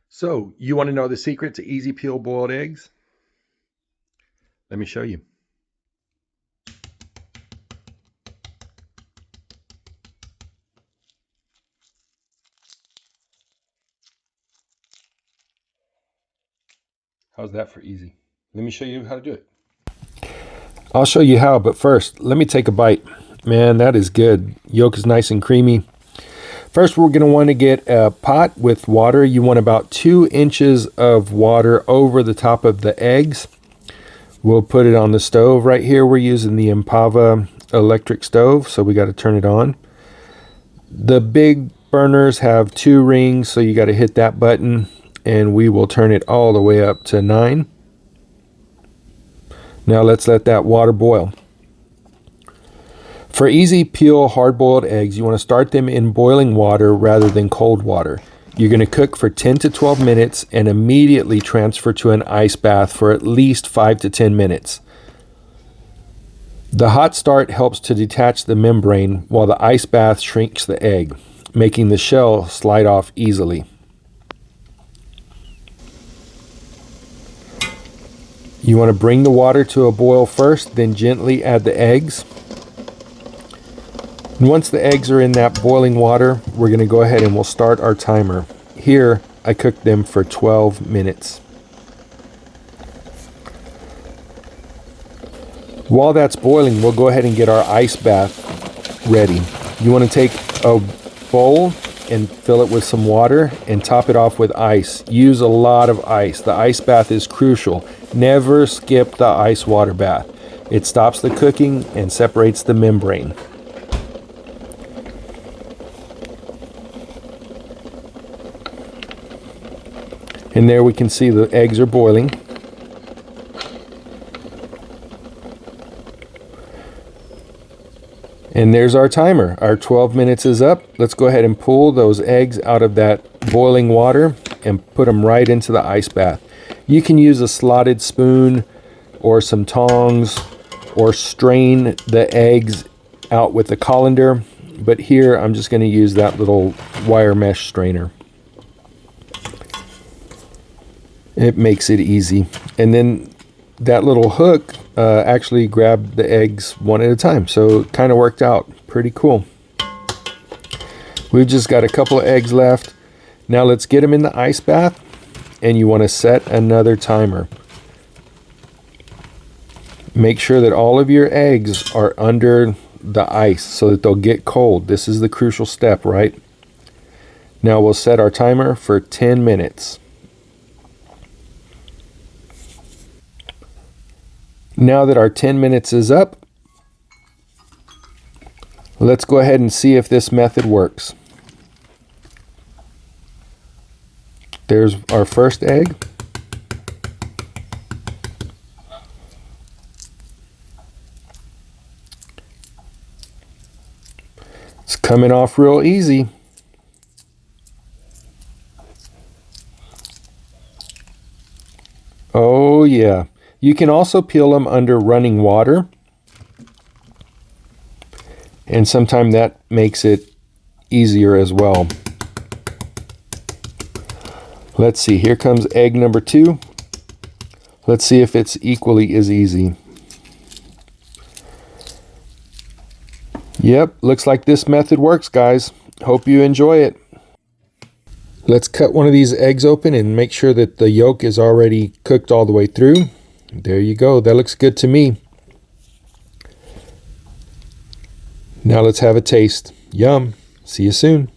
So, you want to know the secret to easy peel boiled eggs? Let me show you. How's that for easy? Let me show you how to do it. I'll show you how, but first, let me take a bite. Man, that is good. Yolk is nice and creamy. First, we're going to want to get a pot with water. You want about 2 inches of water over the top of the eggs. We'll put it on the stove right here. We're using the Impava electric stove, so we got to turn it on. The big burners have 2 rings, so you got to hit that button, and we will turn it all the way up to 9. Now let's let that water boil. For easy peel hard-boiled eggs, you want to start them in boiling water rather than cold water. You're going to cook for 10 to 12 minutes and immediately transfer to an ice bath for at least 5 to 10 minutes. The hot start helps to detach the membrane, while the ice bath shrinks the egg, making the shell slide off easily. You want to bring the water to a boil first, then gently add the eggs. And once the eggs are in that boiling water, we're going to go ahead and we'll start our timer. Here, I cooked them for 12 minutes. While that's boiling, we'll go ahead and get our ice bath ready. You want to take a bowl and fill it with some water and top it off with ice. Use a lot of ice. The ice bath is crucial. Never skip the ice water bath. It stops the cooking and separates the membrane. And there we can see the eggs are boiling. And there's our timer. Our 12 minutes is up. Let's go ahead and pull those eggs out of that boiling water and put them right into the ice bath. You can use a slotted spoon or some tongs or strain the eggs out with a colander. But here I'm just going to use that little wire mesh strainer. It makes it easy. And then that little hook actually grabbed the eggs one at a time. So it kind of worked out pretty cool. We've just got a couple of eggs left. Now let's get them in the ice bath. And you want to set another timer. Make sure that all of your eggs are under the ice so that they'll get cold. This is the crucial step, right? Now we'll set our timer for 10 minutes. Now that our 10 minutes is up, let's go ahead and see if this method works. There's our first egg. It's coming off real easy. Oh yeah. You can also peel them under running water. And sometimes that makes it easier as well. Let's see, here comes egg number 2. Let's see if it's equally as easy. Yep, looks like this method works, guys. Hope you enjoy it. Let's cut one of these eggs open and make sure that the yolk is already cooked all the way through. There you go. That looks good to me. Now let's have a taste. Yum. See you soon.